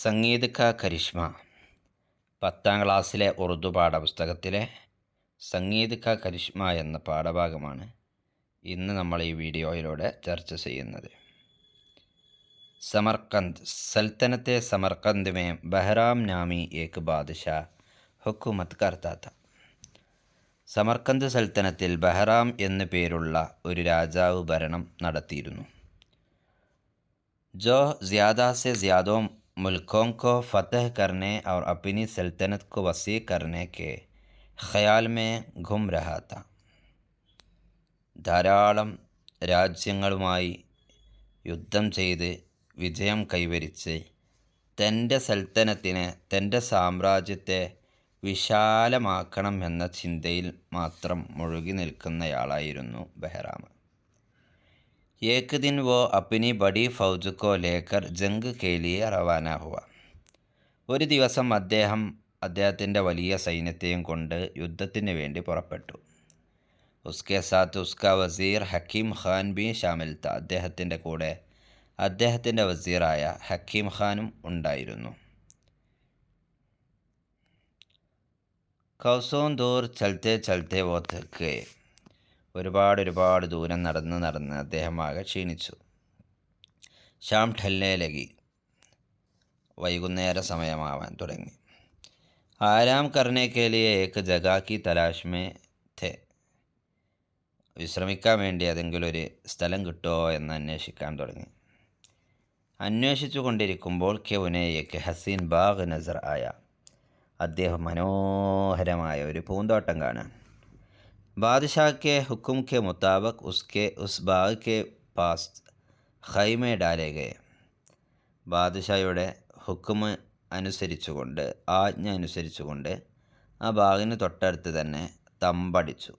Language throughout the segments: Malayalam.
സംഗീത് കാ കരിഷ്മ 10ാം ക്ലാസ്സിലെ ഉറുദു പാഠപുസ്തകത്തിലെ സംഗീത് കാ കരിഷ്മ എന്ന പാഠഭാഗമാണ് ഇന്ന് നമ്മൾ ഈ വീഡിയോയിലൂടെ ചർച്ച ചെയ്യുന്നത്. സമർക്കന്ത് സൽത്തനത്തെ സമർക്കന്ത് में ബഹ്റാം നാമി ഏക് ബാദ്ഷാ ഹുക്കുമത്ത് കർത്താ था. സമർക്കന്ത് സൽത്തനത്തിൽ ബഹ്റാം എന്നു പേരുള്ള ഒരു രാജാവ് ഭരണം നടത്തിയിരുന്നു. जो ज़्यादा से ज़्यादा मुल्कों को फ़तह करने और अपनी सल्तनत को वसी करने के ख़याल में घूम रहा था. ധാരാളം രാജ്യങ്ങളുമായി യുദ്ധം ചെയ്ത് വിജയം കൈവരിച്ച് തൻ്റെ സൽത്തനത്തിനെ, തൻ്റെ സാമ്രാജ്യത്തെ വിശാലമാക്കണം എന്ന ചിന്തയിൽ മാത്രം മുഴുകി നിൽക്കുന്നയാളായിരുന്നു ബഹ്റാം. एक दिन वो अपनी बड़ी फौज को लेकर जंग के लिए रवाना हुआ. ഒരു ദിവസം അദ്ദേഹത്തിൻ്റെ വലിയ സൈന്യത്തെയും കൊണ്ട് യുദ്ധത്തിന് വേണ്ടി പുറപ്പെട്ടു. ഉസ്കെ സാത്ത് ഉസ്കാ വസീർ ഹക്കീം ഖാൻ ബി ഷാമിൽ ത. അദ്ദേഹത്തിൻ്റെ കൂടെ അദ്ദേഹത്തിൻ്റെ വസീറായ ഹക്കീം ഖാനും ഉണ്ടായിരുന്നു. കൗസോൻ ദൂർ ചലത്തെ ചലത്തെ വോ തക് ഗയേ. ഒരുപാട് ദൂരം നടന്ന് അദ്ദേഹം ആകെ ക്ഷീണിച്ചു. ഷാം ഠൽനെ ലഗി. വൈകുന്നേര സമയമാവാൻ തുടങ്ങി. ആരാം കർനെ കെ ലിയെ ഏക് ജഗാ കി തലാഷ് മേ ഥെ. വിശ്രമിക്കാൻ വേണ്ടി ഏതെങ്കിലും ഒരു സ്ഥലം കിട്ടുമോ എന്ന് അന്വേഷിക്കാൻ തുടങ്ങി. അന്വേഷിച്ചു കൊണ്ടിരിക്കുമ്പോൾ കെ ഉനെ ഏക് ഹസീൻ ബാഗ് നസർ ആയ. അദ്ദേഹം മനോഹരമായ ഒരു പൂന്തോട്ടം കാണാൻ. बादशाह के हुक्म के मुताबिक उस बाग के पास ഖൈമെ ഡാലെ ഗയെ. ബാദ്ഷായുടെ ഹുക്കും അനുസരിച്ചുകൊണ്ട്, ആജ്ഞ അനുസരിച്ചുകൊണ്ട് ആ ബാഗിന് തൊട്ടടുത്ത് തന്നെ തമ്പടിച്ചു.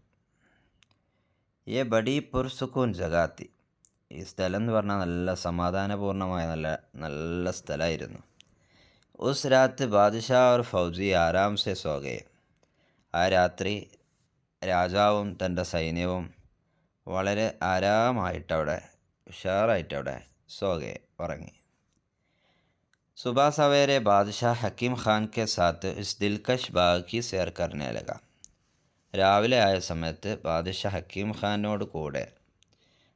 യെ ബഡി പുർസുക്കൂൻ ജഗാത്തി. ഈ സ്ഥലം എന്ന് പറഞ്ഞാൽ നല്ല സമാധാനപൂർണ്ണമായ നല്ല സ്ഥലമായിരുന്നു. ഉസ് രാത്ത് ബാദ്ഷാ और ഫൗജി ആരാം സെ സോ ഗയെ. ആ രാത്രി രാജാവും തൻ്റെ സൈന്യവും വളരെ ആരാമായിട്ടവിടെ, ഉഷാറായിട്ടവിടെ സോഗെ ഉറങ്ങി. സുബഹ സവേരെ ബാദ്ഷാ ഹക്കീം ഖാൻ കെ സാത്ത് ഇസ് ദിൽകഷ് ബാഗ് കി സേർ കർനെ ലഗ. രാവിലെ ആയ സമയത്ത് ബാദ്ഷാ ഹക്കീം ഖാനോട് കൂടെ,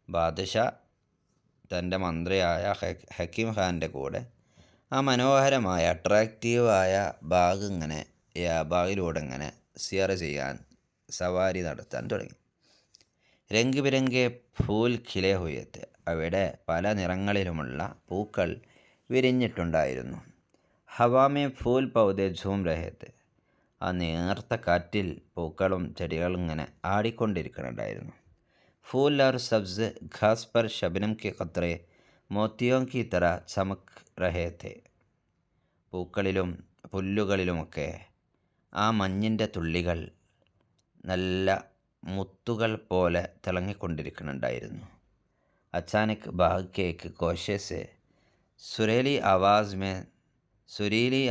ബാദ്ഷാ തൻ്റെ മന്ത്രിയായ ഹക്കീം ഖാൻ്റെ കൂടെ ആ മനോഹരമായ അട്രാക്റ്റീവായ ബാഗിലൂടെ ഇങ്ങനെ സിയർ ചെയ്യാൻ, സവാരി നടത്താൻ തുടങ്ങി. രംഗ് ബിരംഗെ ഫൂൽ ഖിലെ ഹുയത്ത്. അവിടെ പല നിറങ്ങളിലുമുള്ള പൂക്കൾ വിരിഞ്ഞിട്ടുണ്ടായിരുന്നു. ഹവാമേ ഫൂൽ പൗദെ ഝൂം രഹത്ത്. ആ നേർത്ത കാറ്റിൽ പൂക്കളും ചെടികളും ഇങ്ങനെ ആടിക്കൊണ്ടിരിക്കുന്നുണ്ടായിരുന്നു. ഫൂൽ और സബ്സ് ഘാസ് पर शबनम के कतरे मोतियों की तरह चमक रहे थे. പൂക്കളിലും പുല്ലുകളിലുമൊക്കെ ആ മഞ്ഞിൻ്റെ തുള്ളികൾ നല്ല മുത്തുകൾ പോലെ തിളങ്ങിക്കൊണ്ടിരിക്കുന്നുണ്ടായിരുന്നു. അച്ചാനക് ബാഗ് കെ ഏക് കോശെ സെ സുരീലി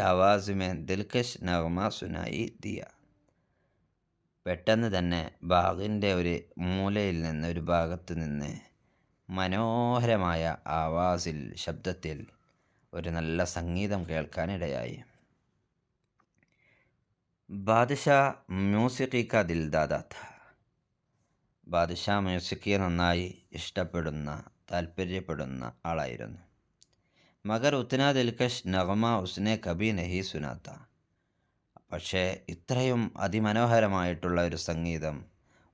ആവാസ് മേ ദിൽകഷ് നഗ്മ സുനായി ദിയ. പെട്ടെന്ന് തന്നെ ബാഗിൻ്റെ ഒരു മൂലയിൽ നിന്ന്, ഒരു ഭാഗത്ത് നിന്ന് മനോഹരമായ ആവാസിൽ, ശബ്ദത്തിൽ ഒരു നല്ല സംഗീതം കേൾക്കാനിടയായി. ബാദ്ഷാ മ്യൂസിക്കി കാ ദിൽദാദാ ഥാ. ബാദ്ഷാ മ്യൂസിക്കിയെ നന്നായി ഇഷ്ടപ്പെടുന്ന, താല്പര്യപ്പെടുന്ന ആളായിരുന്നു. മഗർ ഉത്നാ ദിൽകഷ് നഗ്മ ഉസ്നെ കബി നഹി സുനാ ഥാ. പക്ഷേ ഇത്രയും അതിമനോഹരമായിട്ടുള്ള ഒരു സംഗീതം,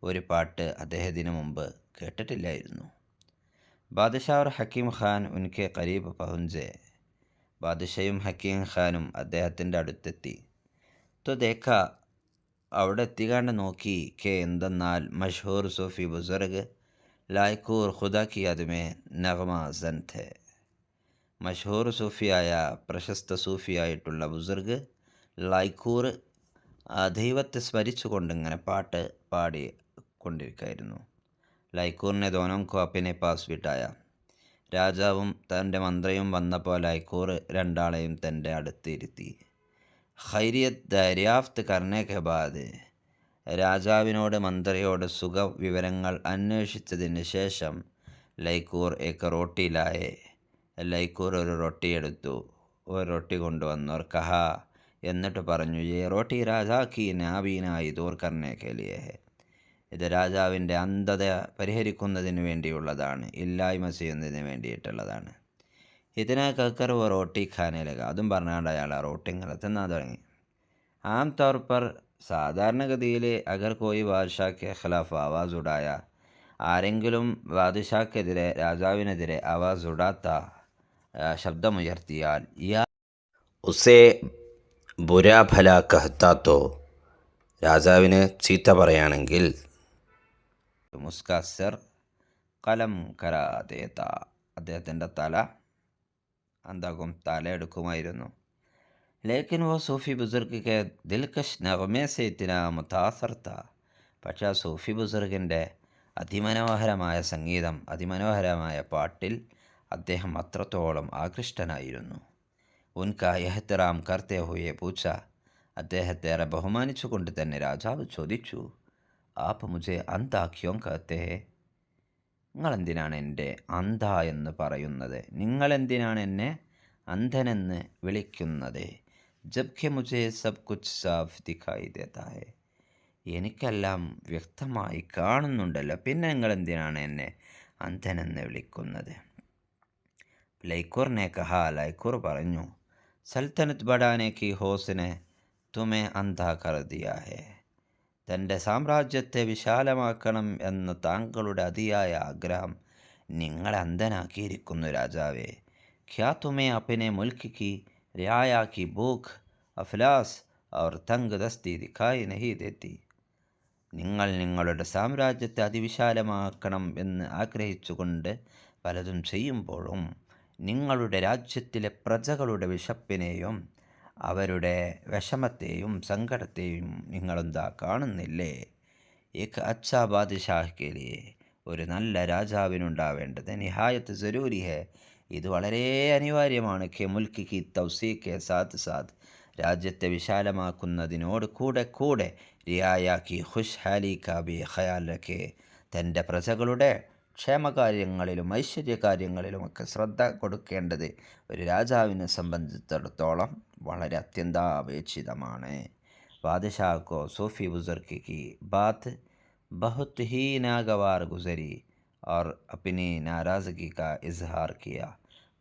ഒരു പാട്ട് അദ്ദേഹത്തിന് മുമ്പ് കേട്ടിട്ടില്ലായിരുന്നു. ബാദ്ഷാ और ഹക്കീം ഖാൻ ഉൻകെ ഖരീബ് പഹുഞ്ചെ. ബാദ്ഷയും ഹക്കീം ഖാനും അദ്ദേഹത്തിൻ്റെ അടുത്തെത്തി. तो देखा, അവിടെ എത്തിക്കാണ്ട് നോക്കി, കെ എന്തെന്നാൽ മഷ്ഹൂർ സൂഫി ബുസുർഗ് ലായ്ക്കൂർ ഖുദാ കി യദ്മേ നഗ്മ സൻ ഥേ. മഷ്ഹൂർ സൂഫിയായ, പ്രശസ്ത സൂഫിയായിട്ടുള്ള ബുസുർഗ് ലായ്ക്കൂർ ദൈവത്തെ സ്മരിച്ചുകൊണ്ടിങ്ങനെ പാട്ട് പാടി കൊണ്ടിരിക്കുകയായിരുന്നു. ലൈക്കൂറിനെ ദോനം കോ അപ്പിനെ പാസ് വിട്ടായ. രാജാവും തൻ്റെ മന്ത്രിയും വന്നപ്പോൾ ലൈക്കൂർ രണ്ടാളെയും തൻ്റെ അടുത്ത് ഇരുത്തി. ഖൈരിയത്ത് ദര്യാഫ്ത് കർണെ കെ ബാദ്. രാജാവിനോട്, മന്ത്രിയോട് സുഖവിവരങ്ങൾ അന്വേഷിച്ചതിന് ശേഷം ലൈക്കൂർ ഏക്ക് റോട്ടി ലായെ. ലൈക്കൂർ ഒരു റൊട്ടിയെടുത്തു. ഒരു റൊട്ടി കൊണ്ടുവന്നു. और कहा എന്നിട്ട് പറഞ്ഞു, ये रोटी राजा की नाबीनाई दूर करने के लिए है. ഇത് രാജാവിൻ്റെ അന്ധത പരിഹരിക്കുന്നതിന് വേണ്ടിയുള്ളതാണ്, ഇല്ലായ്മ ചെയ്യുന്നതിന് വേണ്ടിയിട്ടുള്ളതാണ്. ഇതിനെ കക്കർ वो रोटी खाने लगा. അതും പറഞ്ഞാണ്ട് അയാൾ ആ റോട്ടി ഇങ്ങനെ തിന്നാൻ തുടങ്ങി. ആം തൗർ पर സാധാരണഗതിയിൽ അഗർ കോയി ബാദ്ഷാക്ക് ഖിലാഫ് ആവാസ് ഉടായ, ആരെങ്കിലും ബാദ്ഷാക്കെതിരെ രാജാവിനെതിരെ ആവാസ് ഉടാത്ത ശബ്ദമുയർത്തിയാൽ യാ ഉസേ ബുരാ ഭല കഹ്താത്തോ, രാജാവിന് ചീത്ത പറയുകയാണെങ്കിൽ മുസ്കാ സിർ കലം കരാ ദേത്ത, അദ്ദേഹത്തിൻ്റെ തല എന്താകും, തല എടുക്കുമായിരുന്നു. ലേക്കിൻ വോ സൂഫി ബുസുർഗിക്ക് ദിൽകഷ് നഗമേ സെ ഇത്തിന മുതാസർ താ, പക്ഷേ ആ സൂഫി ബുസുർഗിൻ്റെ അതിമനോഹരമായ സംഗീതം, അതിമനോഹരമായ പാട്ടിൽ അദ്ദേഹം അത്രത്തോളം ആകൃഷ്ടനായിരുന്നു. ഉൻക എഹ്തറാം കർത്തേ ഹുയെ പൂച്ച, അദ്ദേഹത്തെ ബഹുമാനിച്ചുകൊണ്ട് തന്നെ രാജാവ് ചോദിച്ചു, ആപ്പ് മുझे അന്ധ ക്യോം കഹത്തെ ഹെ, നിങ്ങളെന്തിനാണ് എൻ്റെ അന്ധ എന്ന് പറയുന്നത്, നിങ്ങളെന്തിനാണ് എന്നെ അന്ധനെന്ന് വിളിക്കുന്നത്. ജബ്കെ മുझे സബ് കുച്ച് സാഫ് ദിഖായി ദേത്താ ഹെ, എനിക്കെല്ലാം വ്യക്തമായി കാണുന്നുണ്ടല്ലോ, പിന്നെ നിങ്ങളെന്തിനാണ് എന്നെ അന്ധനെന്ന് വിളിക്കുന്നത്. ലൈക്കൂറിനെ കഹാ, ലൈക്കൂർ പറഞ്ഞു, സൽത്തനത്ത് ബടാനെ കി ഹോസിനെ തുമേ അന്ധ കർ ദിയാ ഹെ, തൻ്റെ സാമ്രാജ്യത്തെ വിശാലമാക്കണം എന്ന താങ്കളുടെ അതിയായ ആഗ്രഹം നിങ്ങളെ അന്ധനാക്കിയിരിക്കുന്നു രാജാവേ. ക്യാ തുമേ അപ്പനെ മുൽക്ക് കി റിയായ കി ഭൂഖ് അഫ്ലാസ് और തംഗ് ദസ്തി ദിഖായി നഹി ദേത്തി, നിങ്ങൾ നിങ്ങളുടെ സാമ്രാജ്യത്തെ അതിവിശാലമാക്കണം എന്ന് ആഗ്രഹിച്ചുകൊണ്ട് പലതും ചെയ്യുമ്പോഴും നിങ്ങളുടെ രാജ്യത്തിലെ പ്രജകളുടെ വിശപ്പിനെയും അവരുടെ വിഷമത്തെയും സങ്കടത്തെയും നിങ്ങളെന്താ കാണുന്നില്ലേ. ഏക് അച്ഛാ ബാദ്ഷാഹിലെ, ഒരു നല്ല രാജാവിനുണ്ടാവേണ്ടത് നിഹായത്ത് ജരൂരി ഹെ, ഇത് വളരെ അനിവാര്യമാണ്. കെ മുൽക്ക് കി തൗസീഖെ സാത്ത് സാത്ത്, രാജ്യത്തെ വിശാലമാക്കുന്നതിനോട് കൂടെ കൂടെ റിയായ കി ഖുശ്ഹാലി കാ ബി ഖയാൽ രഖെ, തൻ്റെ പ്രജകളുടെ ക്ഷേമകാര്യങ്ങളിലും ഐശ്വര്യകാര്യങ്ങളിലുമൊക്കെ ശ്രദ്ധ കൊടുക്കേണ്ടത് ഒരു രാജാവിനെ സംബന്ധിച്ചിടത്തോളം വളരെ അത്യന്താപേക്ഷിതമാണ്. ബാദ്ഷാഹ് സൂഫി ബുസുർഗ് की बात बहुत ही नागवार गुजरी और अपनी नाराज़गी का इजहार किया.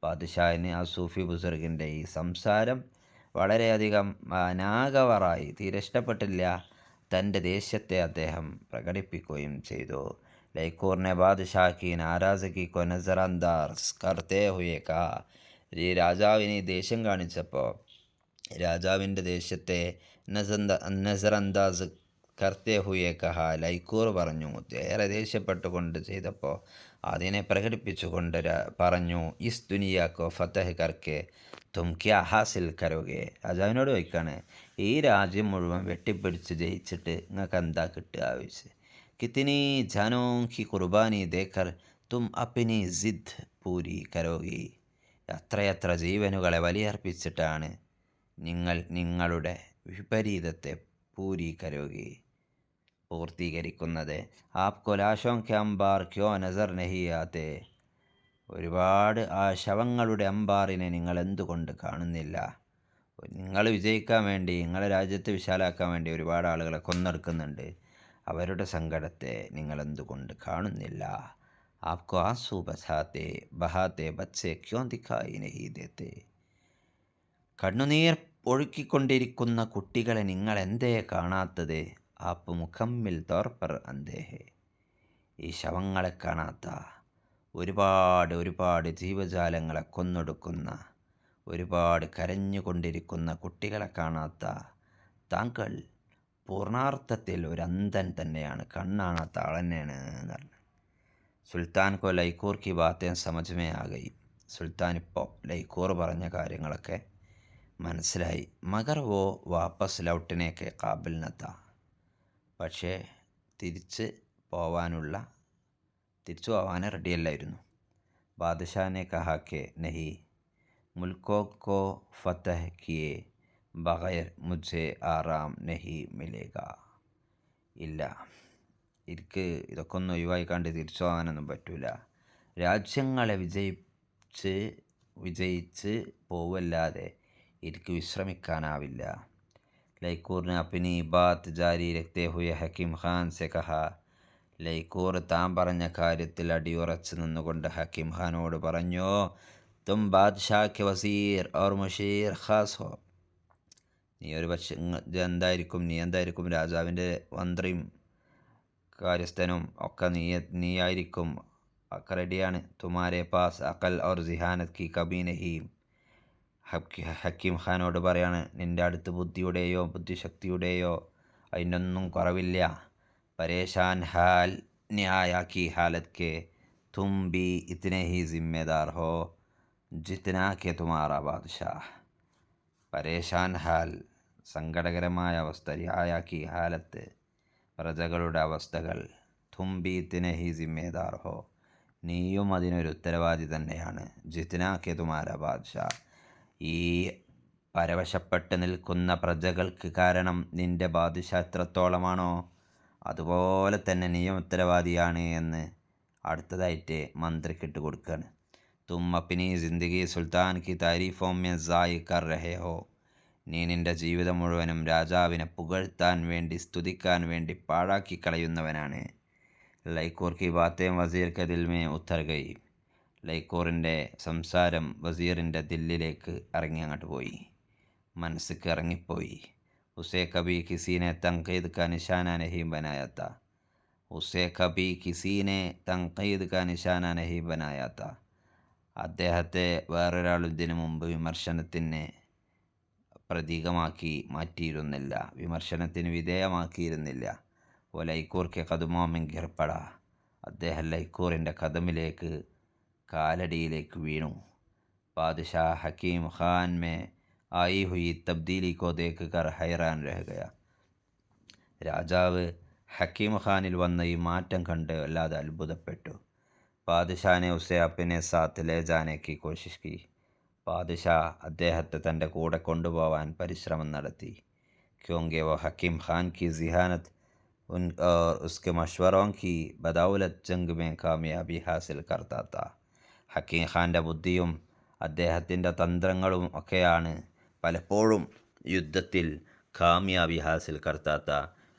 ബാദ്ഷാഹിന് ആ സൂഫി ബുസുർഗിൻ്റെ ഈ സംസാരം വളരെയധികം നാഗവറായി, തീരെ ഇഷ്ടപ്പെട്ടില്ല. തൻ്റെ ദേഷ്യത്തെ അദ്ദേഹം പ്രകടിപ്പിക്കുകയും ചെയ്തു. ലൈക്കൂർ ने बादशाह की नाराज़गी को नज़रअंदाज करते हुए कहा, ഈ രാജാവിന് ദേഷ്യം കാണിച്ചപ്പോൾ രാജാവിൻ്റെ ദേഷ്യത്തെ നസറന്താസ് കർത്തേ ഹുയെ കഹ, ലൈക്കൂർ പറഞ്ഞു, ഏറെ ദേഷ്യപ്പെട്ടുകൊണ്ട് ചെയ്തപ്പോൾ അതിനെ പ്രകടിപ്പിച്ചുകൊണ്ട് പറഞ്ഞു, ഇസ് ദുനിയാക്കോ ഫതഹ് കർക്കെ തും ക്യാ ഹാസിൽ കരോഗെ, രാജാവിനോട് ചോദിക്കാണ്, ഈ രാജ്യം മുഴുവൻ വെട്ടിപ്പിടിച്ച് ജയിച്ചിട്ട് നിങ്ങൾക്ക് എന്താ കിട്ടുക ആവശ്യം. കിത്തിനി ജാനോ കി കുർബാനി ദേക്കർ തും അപ്പിനി ജിദ് പൂരി കരോഗി, എത്രയെത്ര ജീവനുകളെ ബലിയർപ്പിച്ചിട്ടാണ് നിങ്ങൾ നിങ്ങളുടെ വിപരീതത്തെ പൂരി കരോഗി പൂർത്തീകരിക്കുന്നത്. ആപ്കോ ലാശോം കെ അംബാർ ക്യോ നസർ നഹി ആത്തെ, ഒരുപാട് ആ ശവങ്ങളുടെ അമ്പാറിനെ നിങ്ങൾ എന്തുകൊണ്ട് കാണുന്നില്ല. നിങ്ങൾ വിജയിക്കാൻ വേണ്ടി, നിങ്ങളുടെ രാജ്യത്തെ വിശാലാക്കാൻ വേണ്ടി ഒരുപാട് ആളുകളെ കൊന്നെടുക്കുന്നുണ്ട്, അവരുടെ സങ്കടത്തെ നിങ്ങൾ എന്തുകൊണ്ട് കാണുന്നില്ല. ആപ്കോ ആസു ബഹാത്തെ ബച്ചെ ക്യോ ദിഖായി നഹി ദേത്തെ, കണ്ണുനീർ ഒഴുക്കിക്കൊണ്ടിരിക്കുന്ന കുട്ടികളെ നിങ്ങൾ എന്തേ കാണാത്തത്. ആപ്പ് മുഖമ്മിൽ തോർപ്പർ അന്തേഹെ, ഈ ശവങ്ങളെ കാണാത്ത, ഒരുപാട് ജീവജാലങ്ങളെ കൊന്നൊടുക്കുന്ന, ഒരുപാട് കരഞ്ഞുകൊണ്ടിരിക്കുന്ന കുട്ടികളെ കാണാത്ത താങ്കൾ പൂർണാർത്ഥത്തിൽ ഒരു അന്ധൻ തന്നെയാണ്, കണ്ണാണാത്ത ആൾ തന്നെയാണ് എന്ന് പറഞ്ഞു. സുൽത്താൻ കോ ലൈക്കൂർ കി ബാത്തേൻ സമജ്മേ ആകയി, സുൽത്താൻ ഇപ്പോൾ ലൈക്കൂർ പറഞ്ഞ കാര്യങ്ങളൊക്കെ മനസ്സിലായി. മഗർ വോ വാപ്പസ് ലൗട്ടിനേക്ക് കാബിൽ നത്ത, പക്ഷേ തിരിച്ചു പോവാൻ റെഡിയല്ലായിരുന്നു. ബാദ്ഷാനെ കഹാ കെ നഹി മുൽക്കോ കോ ഫതഹ് കിയെ ബഗൈർ മുझे ആറാം നഹി മിലേഗ, ഇല്ല, എനിക്ക് ഇതൊക്കെ ഒന്നും ഒഴിവായിക്കാണ്ട് തിരിച്ചു പോകാനൊന്നും പറ്റില്ല. രാജ്യങ്ങളെ വിജയിച്ച് വിജയിച്ച് പോവല്ലാതെ എനിക്ക് വിശ്രമിക്കാനാവില്ല. ലൈക്കൂർ ने अपनी बात जारी रखते हुए ഹക്കീം ഖാൻ से कहा. ലൈക്കൂർ താൻ പറഞ്ഞ കാര്യത്തിൽ അടിയുറച്ച് നിന്നുകൊണ്ട് ഹക്കീം ഖാനോട് പറഞ്ഞു, തും ബാദ്ഷാ കെ വസീർ और മുഷീർ ഖാസ് ഹോ. നീ എന്തായിരിക്കും രാജാവിൻ്റെ മന്ത്രിയും കാര്യസ്ഥനും ഒക്കെ നീയായിരിക്കും, ഒക്കെ റെഡിയാണ്. തുമാരെ പാസ് അക്കൽ और ജിഹാനത് കി കബി നഹീം. ഹക്കീം ഖാനോട് പറയാണ്, നിൻ്റെ അടുത്ത് ബുദ്ധിയുടെയോ ബുദ്ധിശക്തിയുടെയോ അതിനൊന്നും കുറവില്ല. പരേശാൻ ഹാൽ ന്യായ കി ഹാലത് കെ തും ബി ഇത്തനെ ഹി ജിമ്മേദാർ ഹോ ജിത്നാ കെ തുമാറാ ബാദ്ഷാഹ്. പരേശാൻ ഹാൽ സങ്കടകരമായ അവസ്ഥ, ന്യായ കി ഹാലത്ത് പ്രജകളുടെ അവസ്ഥകൾ, തും ബി ഇത്തനെ ഹി ജിമ്മേദാർ ഹോ നീയും അതിനൊരു ഉത്തരവാദി തന്നെയാണ്. ജിത്നാ കെ തുമാരാ ബാദ്ഷാഹ് ഈ പരവശപ്പെട്ട് നിൽക്കുന്ന പ്രജകൾക്ക് കാരണം നിൻ്റെ ബാദ്ഷാ എത്രത്തോളമാണോ അതുപോലെ തന്നെ നീയും ഉത്തരവാദിയാണ് എന്ന് അടുത്തതായിട്ട് മന്ത്രിക്കിട്ട് കൊടുക്കുകയാണ്. തും അപ്നി ജിന്ദഗി സുൽത്താൻ കി താരീഫോം മേ സായി കർ രഹേ ഹോ. നീ നിൻ്റെ ജീവിതം മുഴുവനും രാജാവിനെ പുകഴ്ത്താൻ വേണ്ടി സ്തുതിക്കാൻ വേണ്ടി പാഴാക്കി കളയുന്നവനാണ്. ലൈക്കൂർ കി ബാത്തേം വസീർ കെ ദിൽ മേ ഉത്തർ ഗയി. ലൈക്കൂറിൻ്റെ സംസാരം വസീറിൻ്റെ ദില്ലിലേക്ക് അങ്ങോട്ട് പോയി, മനസ്സിക്ക് ഇറങ്ങിപ്പോയി. ഉസേ കബി കിസീനെ തൻഖീദ് കാ നിശാന നഹീ ബനായാ താ. ഉസേ കബി കിസീനെ തൻഖീദ് കാ നിശാന നഹീ ബനായാ താ. അദ്ദേഹത്തെ വേറൊരാൾ ഇതിനു മുമ്പ് വിമർശനത്തിന് പ്രതീകമാക്കി മാറ്റിയിരുന്നില്ല, വിമർശനത്തിന് വിധേയമാക്കിയിരുന്നില്ല. വ ലൈക്കൂർ കെ ഖദമോ മേ ഗിർ പടാ. അദ്ദേഹം ലൈക്കൂറിൻ്റെ കദമിലേക്ക് കാലടിയിലേക്ക് വീണു. ബാദ്ഷാ ഹക്കീം ഖാൻ മേ ആയി ഹുയി തബ്ദീലി കോ ദേഖ് കർ ഹൈറാൻ രഹ ഗയ. രാജാവ് ഹക്കീം ഖാനിൽ വന്ന ഈ മാറ്റം കണ്ട് വല്ലാതെ അത്ഭുതപ്പെട്ടു. ബാദ്ഷാനെ ഉസേ അപ്നെ സാത്ത് ലേ ജാനെ കി കോശിഷ് കി. ബാദ്ഷാ അദ്ദേഹത്തെ തൻ്റെ കൂടെ കൊണ്ടുപോകാൻ പരിശ്രമം നടത്തി. ക്യോങ്കി വോ ഹക്കീം ഖാൻ കി ജിഹാനത്ത് और उसके मशवरों की बदौलत जंग में कामयाबी हासिल करता था. ഹക്കീം ഖാൻ്റെ ബുദ്ധിയും അദ്ദേഹത്തിൻ്റെ തന്ത്രങ്ങളും ഒക്കെയാണ് പലപ്പോഴും യുദ്ധത്തിൽ കാമ്യാബി ഹാസിൽ കർത്താത്ത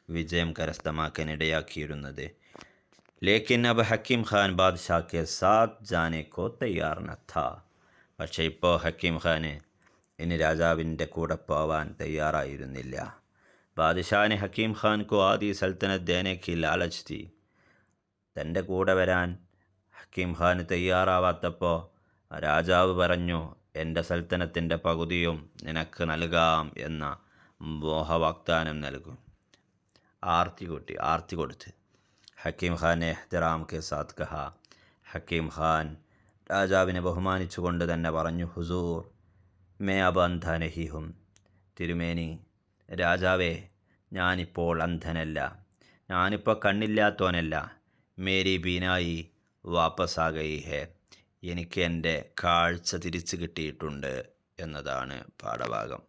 വിജയം കരസ്ഥമാക്കാനിടയാക്കിയിരുന്നത്. ലേക്കിൻ അബ് ഹക്കീം ഖാൻ ബാദ്ഷാ കെ സാത്ത് ജാനെ കോ തയ്യാർ ന ഥാ. പക്ഷേ ഇപ്പോൾ ഹക്കീം ഖാന് ഇനി രാജാവിൻ്റെ കൂടെ പോവാൻ തയ്യാറായിരുന്നില്ല. बादशाह ने हकीम ख़ान को आधी सल्तनत देने की लालच थी. തൻ്റെ കൂടെ വരാൻ ഹക്കീം ഖാൻ തയ്യാറാവാത്തപ്പോൾ രാജാവ് പറഞ്ഞു, എൻ്റെ സൽത്തനത്തിൻ്റെ പകുതിയും നിനക്ക് നൽകാം എന്ന മോഹവാഗ്ദാനം നൽകും. ആർത്തി കൊടുത്ത് ഹക്കീം ഖാൻ എഹ്തിറാം കെ സാത്ത് കഹ. ഹക്കീം ഖാൻ രാജാവിനെ ബഹുമാനിച്ചുകൊണ്ട് തന്നെ പറഞ്ഞു, ഹുസൂർ മേ അബ് അന്ധ നഹീ ഹും. തിരുമേനി, രാജാവേ, ഞാനിപ്പോൾ അന്ധനല്ല, ഞാനിപ്പോൾ കണ്ണില്ലാത്തവനല്ല. മേരി ബീനായി വാപ്പസ് ആ ഗയി ഹെ. എനിക്ക് എൻ്റെ കാഴ്ച തിരിച്ചു കിട്ടിയിട്ടുണ്ട് എന്നതാണ് പാഠഭാഗം.